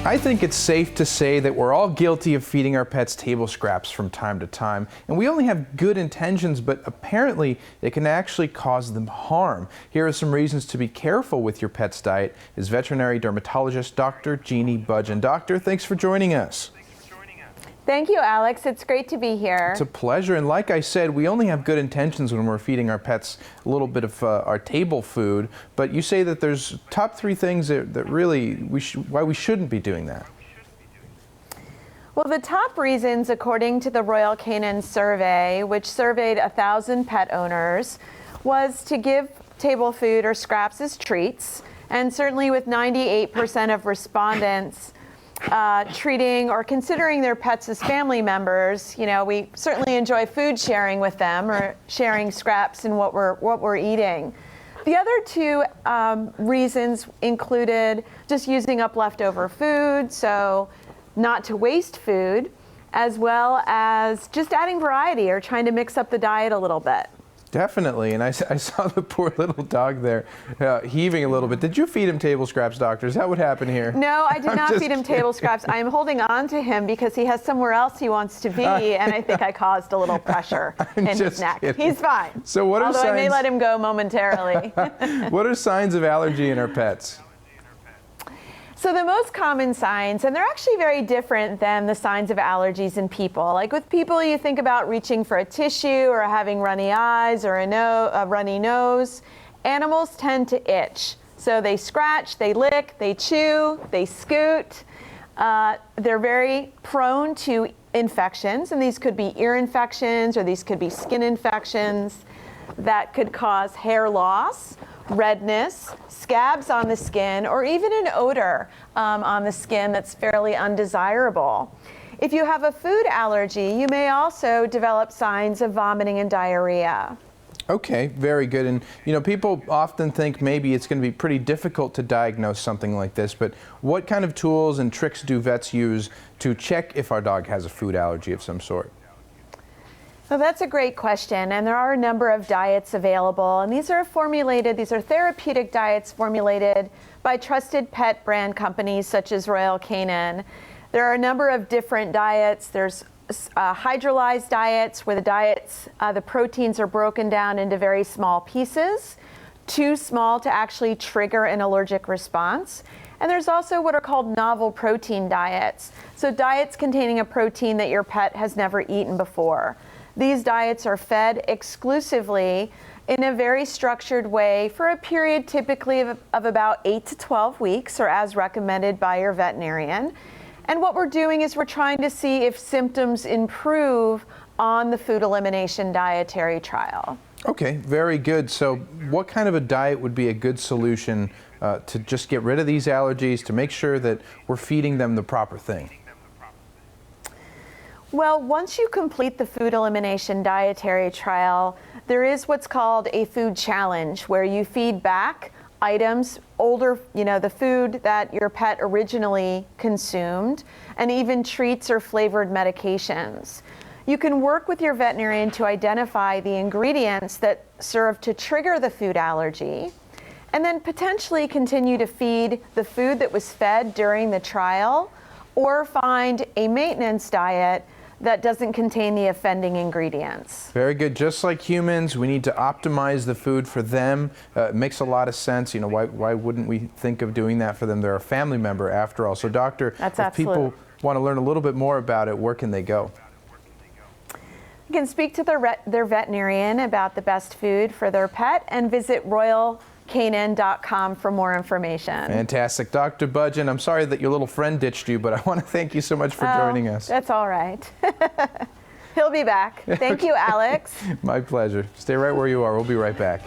I think it's safe to say that we're all guilty of feeding our pets table scraps from time to time, and we only have good intentions, but apparently it can actually cause them harm. Here are some reasons to be careful with your pet's diet is veterinary dermatologist Dr. Jeanne Budgin. Doctor, thanks for joining us. Thank you, Alex. It's great to be here. It's a pleasure. And like I said, we only have good intentions when we're feeding our pets a little bit of our table food. But you say that there's top 3 things that really why we shouldn't be doing that. Well, the top reasons, according to the Royal Canin survey, which surveyed 1,000 pet owners, was to give table food or scraps as treats. And certainly with 98% of respondents treating or considering their pets as family members, we certainly enjoy food sharing with them or sharing scraps in what we're eating. The other 2 reasons included just using up leftover food, so not to waste food, as well as just adding variety or trying to mix up the diet a little bit. Definitely, and I saw the poor little dog there heaving a little bit. Did you feed him table scraps, doctor? Is that what happened here? No, I did not feed him table scraps. I am holding on to him because he has somewhere else he wants to be, and I think I caused a little pressure in his neck. Kidding. He's fine. So what are Although signs? I may let him go momentarily. What are signs of allergy in our pets? So the most common signs, and they're actually very different than the signs of allergies in people. Like with people, you think about reaching for a tissue or having runny eyes or a runny nose. Animals tend to itch. So they scratch, they lick, they chew, they scoot. They're very prone to infections, and these could be ear infections or these could be skin infections that could cause hair loss, redness, scabs on the skin, or even an odor on the skin that's fairly undesirable. If you have a food allergy, you may also develop signs of vomiting and diarrhea. Okay, very good. And people often think maybe it's going to be pretty difficult to diagnose something like this, but what kind of tools and tricks do vets use to check if our dog has a food allergy of some sort? Well, that's a great question, and there are a number of diets available, and these are therapeutic diets formulated by trusted pet brand companies such as Royal Canin. There are a number of different diets. There's hydrolyzed diets where the proteins are broken down into very small pieces, too small to actually trigger an allergic response. And there's also what are called novel protein diets, so diets containing a protein that your pet has never eaten before. These diets are fed exclusively in a very structured way for a period typically of about 8 to 12 weeks, or as recommended by your veterinarian. And what we're doing is we're trying to see if symptoms improve on the food elimination dietary trial. Okay, very good. So what kind of a diet would be a good solution to just get rid of these allergies, to make sure that we're feeding them the proper thing? Well, once you complete the food elimination dietary trial, there is what's called a food challenge where you feed back items, the food that your pet originally consumed, and even treats or flavored medications. You can work with your veterinarian to identify the ingredients that serve to trigger the food allergy, and then potentially continue to feed the food that was fed during the trial, or find a maintenance diet that doesn't contain the offending ingredients. Very good. Just like humans, we need to optimize the food for them. It makes a lot of sense. Why wouldn't we think of doing that for them? They're a family member after all. So doctor, if people want to learn a little bit more about it, where can they go? You can speak to their veterinarian about the best food for their pet and visit royalcanin.com for more information. Fantastic. Dr. Budgin, I'm sorry that your little friend ditched you, but I want to thank you so much for joining us. That's all right. He'll be back. Thank you, Alex. My pleasure. Stay right where you are. We'll be right back.